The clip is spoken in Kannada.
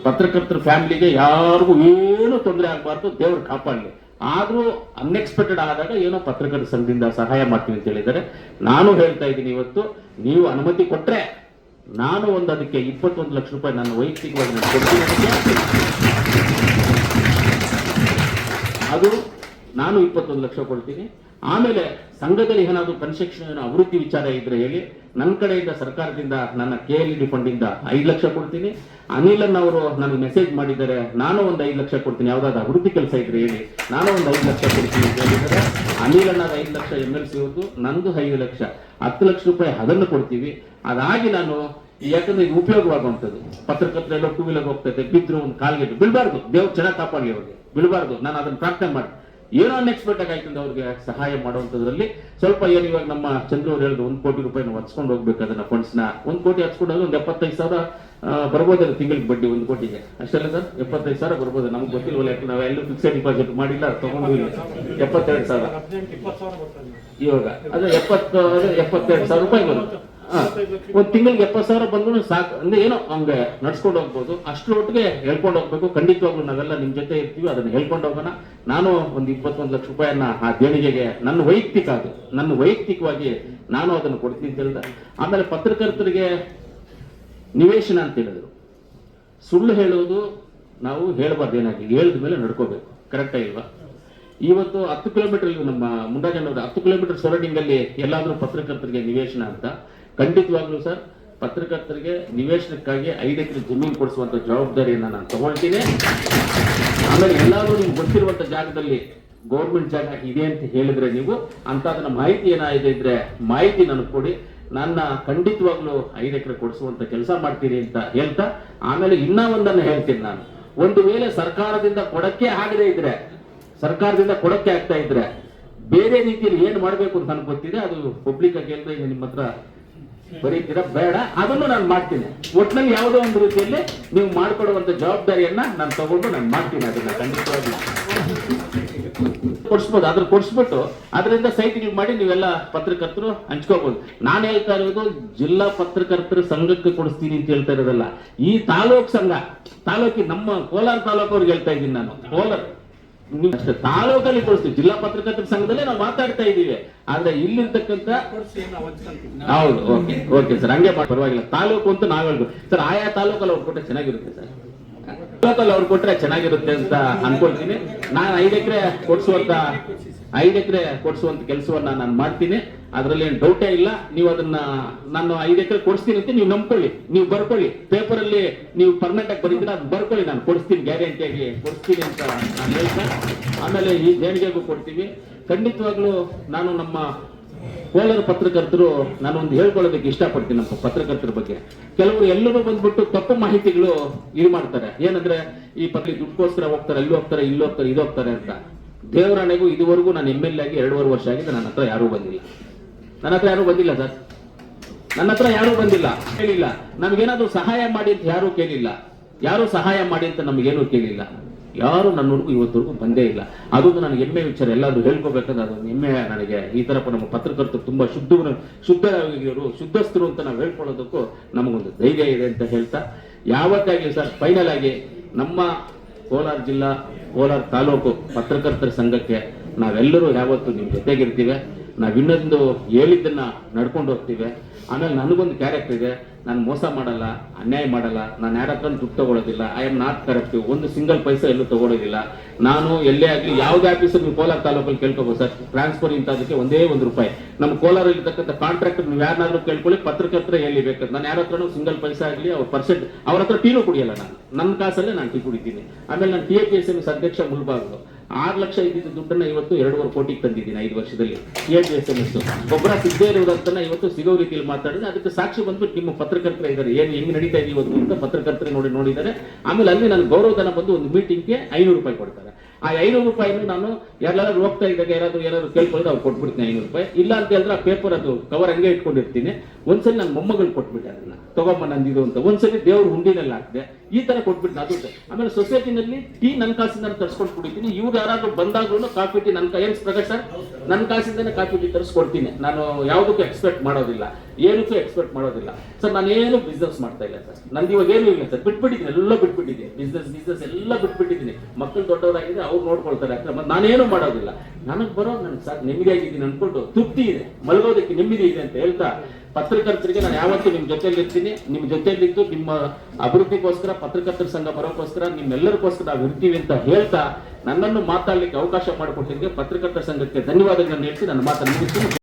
ಪತ್ರಕರ್ತರ ಫ್ಯಾಮಿಲಿಗೆ ಯಾರಿಗೂ ಏನೂ ತೊಂದರೆ ಆಗಬಾರ್ದು, ದೇವ್ರು ಕಾಪಾಡಲಿ. ಆದರೂ ಅನ್ಎಕ್ಸ್ಪೆಕ್ಟೆಡ್ ಆದಾಗ ಏನೋ ಪತ್ರಕರ್ತರ ಸಂಘದಿಂದ ಸಹಾಯ ಮಾಡ್ತೀನಿ ಅಂತ ಹೇಳಿದ್ದಾರೆ. ನಾನು ಹೇಳ್ತಾ ಇದ್ದೀನಿ, ಇವತ್ತು ನೀವು ಅನುಮತಿ ಕೊಟ್ಟರೆ ನಾನು ಅದಕ್ಕೆ 21 ಲಕ್ಷ ರೂಪಾಯಿ ನನ್ನ ವೈಯಕ್ತಿಕವಾಗಿ ನಾನು ಕೊಡ್ತೀನಿ. ಅದು ನಾನು 21 ಲಕ್ಷ ಕೊಡ್ತೀನಿ. ಆಮೇಲೆ ಸಂಘದಲ್ಲಿ ಏನಾದರೂ ಕನ್ಸ್ಟ್ರಕ್ಷನ್ ಅಭಿವೃದ್ಧಿ ವಿಚಾರ ಇದ್ರೆ ಹೇಳಿ, ನನ್ನ ಕಡೆಯಿಂದ ಸರ್ಕಾರದಿಂದ ನನ್ನ KLED ಫಂಡಿಂದ 5 ಲಕ್ಷ ಕೊಡ್ತೀನಿ. ಅನಿಲನ್ ಅವರು ನನಗೆ ಮೆಸೇಜ್ ಮಾಡಿದ್ದಾರೆ, ನಾನು ಒಂದು 5 ಲಕ್ಷ ಕೊಡ್ತೀನಿ, ಯಾವುದಾದ್ರು ಅಭಿವೃದ್ಧಿ ಕೆಲಸ ಇದ್ರೆ ಹೇಳಿ, ನಾನು ಒಂದು 5 ಲಕ್ಷ ಕೊಡ್ತೀನಿ ಅಂತ ಹೇಳಿದ್ದಾರೆ. ಅನಿಲನ್ನ 5 ಲಕ್ಷ MLC ಅವ್ರದ್ದು, ನಂದು 5 ಲಕ್ಷ, 10 ಲಕ್ಷ ರೂಪಾಯಿ ಅದನ್ನು ಕೊಡ್ತೀವಿ. ಅದಾಗಿ ನಾನು, ಯಾಕಂದ್ರೆ ಇದು ಉಪಯೋಗವಾಗುವಂಥದ್ದು, ಪತ್ರಕರ್ತರೆಲ್ಲ ಟೂ ವೀಲರ್ ಹೋಗ್ತೈತೆ, ಬಿದ್ರು ಒಂದು ಕಾಲ್ಗೆ ಬೀಳ್ಬಾರ್ದು, ದೇವ್ರು ಚೆನ್ನಾಗಿ ಕಾಪಾಡಲಿ, ಅವ್ರಿಗೆ ಬೀಳ್ಬಾರ್ದು. ನಾನು ಅದನ್ನು ಪ್ರಾರ್ಥನೆ ಮಾಡಿ ಏನೋ ಅನ್ಎಕ್ಸ್ಪೆಕ್ಟ್ ಆಯ್ತಂದ್ರೆ ಅವ್ರಿಗೆ ಸಹಾಯ ಮಾಡುವಂಥದ್ರಲ್ಲಿ ಸ್ವಲ್ಪ ಏನು, ಇವಾಗ ನಮ್ಮ ಚಂದ್ರು ಅವ್ರು ಹೇಳಿದ್ರು 1 ಕೋಟಿ ರೂಪಾಯಿ ನಾವು ಹಚ್ಕೊಂಡು ಹೋಗ್ಬೇಕು, ಅದನ್ನ ಫಂಡ್ಸ್ನ 1 ಕೋಟಿ ಹಚ್ಕೊಂಡಾಗ ಒಂದು 75,000 ಬರ್ಬೋದಲ್ಲ ತಿಂಗಳಿಗೆ ಬಡ್ಡಿ 1 ಕೋಟಿಗೆ, ಅಷ್ಟೆಲ್ಲ ಸರ್ 75,000 ಬರ್ಬೋದು. ನಮ್ಗೆ ಗೊತ್ತಿಲ್ವಲ್ಲ, ಯಾಕೆ ನಾವು ಎಲ್ಲೂ ಫಿಕ್ಸೆಡ್ ಡಿಪಾಸಿಟ್ ಮಾಡಿಲ್ಲ, ತಗೊಂಡು 72,000 ಇವಾಗ ಅದು 72,000 ರೂಪಾಯಿ ಬರುತ್ತೆ. ಒಂದು ತಿಂಗಳಿಗೆ 70,000 ಬಂದ್ರು ಸಾಕು, ಅಂದ್ರೆ ಏನೋ ಹಂಗೆ ನಡ್ಸ್ಕೊಂಡು ಹೋಗ್ಬೋದು. ಅಷ್ಟರೊಟ್ಟಿಗೆ ಹೇಳ್ಕೊಂಡು ಹೋಗ್ಬೇಕು. ಖಂಡಿತವಾಗ್ಲೂ ನಾವೆಲ್ಲ ನಿಮ್ ಜೊತೆ ಇರ್ತೀವಿ, ಅದನ್ನ ಹೇಳ್ಕೊಂಡು ಹೋಗೋಣ. ನಾನು ಒಂದು 21 ಲಕ್ಷ ರೂಪಾಯಿಯನ್ನ ಆ ದೇಣಿಗೆಗೆ ನನ್ನ ವೈಯಕ್ತಿಕವಾಗಿ ನಾನು ಅದನ್ನು ಕೊಡ್ತೀನಿ ಅಂತ ಹೇಳಿದೆ. ಆಮೇಲೆ ಪತ್ರಕರ್ತರಿಗೆ ನಿವೇಶನ ಅಂತ ಹೇಳಿದ್ರು, ಸುಳ್ಳು ಹೇಳೋದು ನಾವು ಹೇಳಬಾರ್ದು, ಏನಾಗಿ ಹೇಳಿದ ಮೇಲೆ ನಡ್ಕೋಬೇಕು, ಕರೆಕ್ಟ್ ಇಲ್ವಾ? ಇವತ್ತು 10 ಕಿಲೋಮೀಟರ್ ನಮ್ಮ ಮುಂಡಾಜನವರು 10 ಕಿಲೋಮೀಟರ್ ಸರೌಂಡಿಂಗ್ ಅಲ್ಲಿ ಎಲ್ಲಾದ್ರೂ ಪತ್ರಕರ್ತರಿಗೆ ನಿವೇಶನ ಅಂತ, ಖಂಡಿತವಾಗ್ಲೂ ಸರ್ ಪತ್ರಕರ್ತರಿಗೆ ನಿವೇಶನಕ್ಕಾಗಿ 5 ಎಕರೆ ಜಮೀನು ಕೊಡಿಸುವಂತ ಜವಾಬ್ದಾರಿಯನ್ನ ನಾನು ತಗೊಳ್ತೀನಿ. ಆಮೇಲೆ ಎಲ್ಲಾದ್ರೂ ನಿಮ್ಗೆ ಗೊತ್ತಿರುವಂತ ಜಾಗದಲ್ಲಿ ಗೌರ್ಮೆಂಟ್ ಜಾಗ ಇದೆ ಅಂತ ಹೇಳಿದ್ರೆ ನೀವು ಅಂತದನ್ನ ಮಾಹಿತಿ ಏನಾಗಿದೆ ಇದ್ರೆ ಮಾಹಿತಿ ನನಗೆ ಕೊಡಿ, ನನ್ನ ಖಂಡಿತವಾಗ್ಲೂ 5 ಎಕರೆ ಕೊಡಿಸುವಂತ ಕೆಲಸ ಮಾಡ್ತೀನಿ ಅಂತ ಹೇಳ್ತಾ, ಆಮೇಲೆ ಇನ್ನ ಒಂದನ್ನು ಹೇಳ್ತೀನಿ ನಾನು, ಒಂದು ವೇಳೆ ಸರ್ಕಾರದಿಂದ ಕೊಡಕ್ಕೆ ಆಗ್ತಾ ಇದ್ರೆ ಬೇರೆ ರೀತಿಯಲ್ಲಿ ಏನ್ ಮಾಡ್ಬೇಕು ಅಂತ ನನಗೆ ಗೊತ್ತಿದೆ, ಅದು ಪಬ್ಲಿಕ್ ಆಗಿ ಹೇಳ್ತಾ ಇದೆ, ನಿಮ್ಮ ಹತ್ರ ಬರೀತೀರಾ ಬೇಡ, ಅದನ್ನು ನಾನು ಮಾಡ್ತೀನಿ. ಒಟ್ಟಿನಲ್ಲಿ ಯಾವುದೋ ಒಂದು ರೀತಿಯಲ್ಲಿ ನೀವು ಮಾಡ್ಕೊಡುವಂತ ಜವಾಬ್ದಾರಿಯನ್ನ ನಾನು ತಗೊಂಡು ನಾನು ಮಾಡ್ತೀನಿ. ಅದನ್ನ ಖಂಡಿತವಾಗಿ ಕೊಡಿಸ್ಬೋದು, ಅದ್ರ ಕೊಡಿಸ್ಬಿಟ್ಟು ಅದರಿಂದ ಸೈಟ್ಗಳು ಮಾಡಿ ನೀವೆಲ್ಲ ಪತ್ರಕರ್ತರು ಹಂಚ್ಕೋಬಹುದು. ನಾನು ಹೇಳ್ತಾ ಇರೋದು ಜಿಲ್ಲಾ ಪತ್ರಕರ್ತರ ಸಂಘಕ್ಕೆ ಕೊಡಿಸ್ತೀನಿ ಅಂತ ಹೇಳ್ತಾ ಇರೋದಲ್ಲ, ಈ ತಾಲೂಕಿಗೆ ನಮ್ಮ ಕೋಲಾರ ತಾಲೂಕವ್ರಿಗೆ ಹೇಳ್ತಾ ಇದ್ದೀನಿ ನಾನು. ಕೋಲಾರ ಅಷ್ಟೇ ತಾಲೂಕಲ್ಲಿ ಕೊಡಿಸ್ತೀವಿ, ಜಿಲ್ಲಾ ಪತ್ರಕರ್ತರ ಸಂಘದಲ್ಲೇ ನಾವು ಮಾತಾಡ್ತಾ ಇದ್ದೀವಿ. ಆದ್ರೆ ಇಲ್ಲಿರ್ತಕ್ಕಂಥ ಹೌದು, ಓಕೆ ಸರ್, ಹಂಗೆ ಪರವಾಗಿಲ್ಲ. ತಾಲೂಕು ಅಂತ ನಾವ್ ಹೇಳ್ಬೋದು ಸರ್, ಆಯಾ ತಾಲೂಕಲ್ಲಿ ಅವ್ರು ಕೊಟ್ಟರೆ ಚೆನ್ನಾಗಿರುತ್ತೆ ಸರ್, ತಾಲೂಕಲ್ಲಿ ಅವ್ರು ಕೊಟ್ರೆ ಚೆನ್ನಾಗಿರುತ್ತೆ ಅಂತ ಅನ್ಕೊಳ್ತೀನಿ. ನಾನು 5 ಎಕರೆ ಕೊಡಿಸುವಂತ ಕೆಲಸವನ್ನ ನಾನು ಮಾಡ್ತೀನಿ, ಅದರಲ್ಲಿ ಏನು ಡೌಟೇ ಇಲ್ಲ. ನೀವು ಅದನ್ನ ನಾನು 5 ಎಕರೆ ಕೊಡಿಸ್ತೀನಿ ಅಂತ ನೀವು ನಂಬ್ಕೊಳ್ಳಿ, ನೀವು ಬರ್ಕೊಳ್ಳಿ, ಪೇಪರ್ ಅಲ್ಲಿ ನೀವು ಪರ್ಮನೆಂಟ್ ಆಗಿ ಬರೀತೀರ, ಅದು ಬರ್ಕೊಳ್ಳಿ, ನಾನು ಕೊಡಿಸ್ತೀನಿ, ಗ್ಯಾರಂಟಿಯಾಗಿ ಕೊಡಿಸ್ತೀನಿ ಅಂತ ನಾನು ಹೇಳ್ತಾ, ಆಮೇಲೆ ಈ ದೇಣಿಗೆಗೂ ಕೊಡ್ತೀವಿ. ಖಂಡಿತವಾಗ್ಲೂ ನಾನು ನಮ್ಮ ಕೋಲಾರ ಪತ್ರಕರ್ತರು ನಾನು ಒಂದು ಹೇಳ್ಕೊಳ್ಳೋದಕ್ಕೆ ಇಷ್ಟಪಡ್ತೀನಿ. ನಮ್ಮ ಪತ್ರಕರ್ತರ ಬಗ್ಗೆ ಕೆಲವರು ಎಲ್ಲರೂ ಬಂದ್ಬಿಟ್ಟು ತಪ್ಪು ಮಾಹಿತಿಗಳು ಇದು ಮಾಡ್ತಾರೆ, ಏನಂದ್ರೆ ಈ ದುಡ್ಡುಗೋಸ್ಕರ ಹೋಗ್ತಾರೆ, ಇಲ್ಲಿ ಹೋಗ್ತಾರೆ, ಇದು ಹೋಗ್ತಾರೆ ಅಂತ. ದೇವರಾಣೆಗೂ ಇದುವರೆಗೂ ನಾನು MLA ಆಗಿ 2.5 ವರ್ಷ ಆಗಿದೆ, ನನ್ನ ಹತ್ರ ಯಾರೂ ಬಂದಿಲ್ಲ ಸರ್, ನನ್ನ ಹತ್ರ ಯಾರೂ ಬಂದಿಲ್ಲ, ಕೇಳಿಲ್ಲ. ನಮ್ಗೇನಾದ್ರೂ ಸಹಾಯ ಮಾಡಿ ಅಂತ ಯಾರೂ ಕೇಳಿಲ್ಲ, ಯಾರು ಸಹಾಯ ಮಾಡಿ ಅಂತ ನಮಗೇನೂ ಕೇಳಿಲ್ಲ, ಯಾರು ನನ್ನವರೆಗೂ ಇವತ್ತವರೆಗೂ ಬಂದೇ ಇಲ್ಲ. ಅದು ನನಗೆ ಹೆಮ್ಮೆ ವಿಚಾರ, ಎಲ್ಲಾದ್ರೂ ಹೇಳ್ಕೋಬೇಕಂದ್ರೆ ಅದೊಂದು ಹೆಮ್ಮೆ ನನಗೆ. ಈ ತರ ನಮ್ಮ ಪತ್ರಕರ್ತರು ತುಂಬಾ ಶುದ್ಧಸ್ಥರು ಅಂತ ನಾವು ಹೇಳ್ಕೊಳ್ಳೋದಕ್ಕೂ ನಮಗೊಂದು ಧೈರ್ಯ ಇದೆ ಅಂತ ಹೇಳ್ತಾ, ಯಾವತ್ತಾಗಲಿ ಸರ್ ಫೈನಲ್ ಆಗಿ ನಮ್ಮ ಕೋಲಾರ ಜಿಲ್ಲಾ ಕೋಲಾರ ತಾಲೂಕು ಪತ್ರಕರ್ತರ ಸಂಘಕ್ಕೆ ನಾವೆಲ್ಲರೂ ಯಾವತ್ತು ನಿಮ್ ಜೊತೆಗಿರ್ತೀವಿ. ನಾವ್ ಇನ್ನೊಂದು ಹೇಳಿದ್ದನ್ನ ನಡ್ಕೊಂಡು ಹೋಗ್ತೀವಿ. ಆಮೇಲೆ ನನಗೊಂದು ಕ್ಯಾರೆಕ್ಟರ್ ಇದೆ, ನಾನು ಮೋಸ ಮಾಡಲ್ಲ, ಅನ್ಯಾಯ ಮಾಡಲ್ಲ, ನಾನು ಯಾರ ಹತ್ರ ದುಡ್ಡು ತಗೊಳ್ಳೋದಿಲ್ಲ. ಐ ಆಮ್ ನಾಟ್ ಕರಪ್ಟಿವ್, ಒಂದು ಸಿಂಗಲ್ ಪೈಸಾ ಎಲ್ಲೂ ತಗೊಳ್ಳೋದಿಲ್ಲ. ನಾನು ಎಲ್ಲೇ ಆಗಲಿ ಯಾವುದೇ ಆಫೀಸರ್ ನೀವು ಕೋಲಾರ ತಾಲೂಕಲ್ಲಿ ಕೇಳ್ಕೋಬಹುದು ಸರ್, ಟ್ರಾನ್ಸ್ಫರ್ ಇಂತದಕ್ಕೆ ಒಂದೇ ರೂಪಾಯಿ. ನಮ್ಮ ಕೋಲಾರ ಇರ್ತಕ್ಕಂಥ ಕಾಂಟ್ರಾಕ್ಟರ್ ನೀವು ಯಾರನ್ನಾದ್ರೂ ಕೇಳ್ಕೊಳ್ಳಿ, ಪತ್ರಕರ್ತರ ಎಲ್ಲಿ ಬೇಕಾದ್ರೆ ನಾನು ಯಾರ ಹತ್ರನೂ ಸಿಂಗಲ್ ಪೈಸಾ ಆಗಲಿ ಅವ್ರ ಹತ್ರ ಟೀನು ಕುಡಿಯಲ್ಲ, ನಾನು ನನ್ನ ಕಾಸಲ್ಲೇ ನಾನು ಟೀ ಕುಡಿತೀನಿ. ಆಮೇಲೆ ನಾನು TAPSMS ಅಧ್ಯಕ್ಷ ಮುಲ್ಬಾಗ್ಲು 6 ಲಕ್ಷ ಇದ್ದಿದ್ದು ದುಡ್ಡನ್ನ ಇವತ್ತು 2.5 ಕೋಟಿಗೆ ತಂದಿದ್ದೀನಿ 5 ವರ್ಷದಲ್ಲಿ. TAPSMS ಒಬ್ಬರ ಸಿಗದೇ ಇರುವುದನ್ನ ಇವತ್ತು ಸಿಗೋ ರೀತಿಯಲ್ಲಿ ಮಾತಾಡಿದ್ರೆ ಅದಕ್ಕೆ ಸಾಕ್ಷಿ ಬಂದ್ಬಿಟ್ಟು ನಿಮ್ಮ ಪತ್ರಕರ್ತರ ಇದ್ದಾರೆ, ಏನು ಹೆಂಗ್ ನಡೀತಾ ಇದೆ ಇವತ್ತು ಅಂತ ಪತ್ರಕರ್ತರು ನೋಡಿದ್ದಾರೆ. ಆಮೇಲೆ ಅಲ್ಲಿ ನನ್ನ ಗೌರವಧನ ಬಂದು ಒಂದು ಮೀಟಿಂಗ್ಗೆ 500 ರೂಪಾಯಿ ಕೊಡ್ತಾರೆ. ಆ 500 ರೂಪಾಯಿನೂ ನಾನು ಯಾರೆಲ್ಲಾದ್ರೂ ಹೋಗ್ತಾ ಇದ್ದಾಗ ಯಾರಾದ್ರೂ ಕೇಳ್ಕೊಳ್ಳೋದು ಅವ್ರು ಕೊಟ್ಬಿಡ್ತೀನಿ 500 ರೂಪಾಯಿ. ಇಲ್ಲ ಅಂತ ಹೇಳಿದ್ರೆ ಆ ಪೇಪರ್ ಅದು ಕವರ್ ಹಂಗೆ ಇಟ್ಕೊಂಡಿರ್ತೀನಿ. ಒಂದ್ಸಲಿ ನನ್ನ ಮೊಮ್ಮಗಳು ಕೊಟ್ಬಿಟ್ಟೆ, ಅದನ್ನ ತಗೊಂಬ ನಂದಿದು ಅಂತ. ಒಂದ್ಸಲಿ ದೇವ್ರ ಹುಂಡಿನಲ್ಲಿ ಹಾಕಿದೆ, ಈ ತರ ಕೊಟ್ಬಿಟ್ಟು ಅದು ಆಮೇಲೆ ಸೊಸೈಟಿನಲ್ಲಿ ಟೀ ನನ್ನ ಕಾಸಿಂದ ತರಿಸ್ಕೊಂಡು ಕುಡಿತೀನಿ. ಇವ್ರು ಯಾರಾದ್ರೂ ಬಂದಾಗ್ಲೂ ಕಾಫಿ ಟೀ ನನ್ನ ಏನ್ ಪ್ರಕಾಶ್ ಸರ್ ನನ್ನ ಕಾಸಿಂದನೇ ಕಾಫಿ ಟೀ ತರಿಸ್ಕೊಡ್ತೀನಿ. ನಾನು ಯಾವುದಕ್ಕೂ ಎಕ್ಸ್ಪೆಕ್ಟ್ ಮಾಡೋದಿಲ್ಲ, ಏನಕ್ಕೂ ಎಕ್ಸ್ಪೆಕ್ಟ್ ಮಾಡೋದಿಲ್ಲ ಸರ್. ನಾನು ಏನು ಬಿಸ್ನೆಸ್ ಮಾಡ್ತಾ ಇಲ್ಲ ಸರ್, ನಂದು ಇವಾಗ ಏನು ಇಲ್ಲ ಸರ್, ಬಿಟ್ಬಿಟ್ಟಿದ್ದೀನಿ, ಎಲ್ಲ ಬಿಟ್ಬಿಟ್ಟಿದ್ದೀನಿ, ಬಿಸ್ನೆಸ್ ಎಲ್ಲ ಬಿಟ್ಬಿಟ್ಟಿದ್ದೀನಿ. ಮಕ್ಕಳು ದೊಡ್ಡವರಾಗಿದೆ, ಅವ್ರು ನೋಡ್ಕೊಳ್ತಾರೆ ಅಂತ ನಾನೇನು ಮಾಡೋದಿಲ್ಲ. ನನಗೆ ಬರೋ ನನಗೆ ಸರ್ ನೆಮ್ಮದಿಯಾಗಿದ್ದೀನಿ ಅನ್ಕೊಂಡು ತೃಪ್ತಿ ಇದೆ, ಮಲಗೋದಕ್ಕೆ ನೆಮ್ಮದಿ ಇದೆ ಅಂತ ಹೇಳ್ತಾ ಪತ್ರಕರ್ತರಿಗೆ ನಾನು ಯಾವತ್ತೂ ನಿಮ್ಮ ಜೊತೆಯಲ್ಲಿ ಇರ್ತೀನಿ. ನಿಮ್ಮ ಜೊತೆಯಲ್ಲಿದ್ದು ನಿಮ್ಮ ಅಭಿವೃದ್ಧಿಗೋಸ್ಕರ, ಪತ್ರಕರ್ತರ ಸಂಘ ಬರೋಕ್ಕೋಸ್ಕರ, ನಿಮ್ಮೆಲ್ಲರಿಗೋಸ್ಕರ ನಾವು ಇರ್ತೀವಿ ಅಂತ ಹೇಳ್ತಾ ನನ್ನನ್ನು ಮಾತಾಡ್ಲಿಕ್ಕೆ ಅವಕಾಶ ಮಾಡಿಕೊಟ್ಟಿದ್ದಕ್ಕೆ ಪತ್ರಕರ್ತರ ಸಂಘಕ್ಕೆ ಧನ್ಯವಾದಗಳನ್ನು ಹೇಳ್ತಿ ನನ್ನ ಮಾತನ್ನು ಮುಗಿಸ್ತೀನಿ.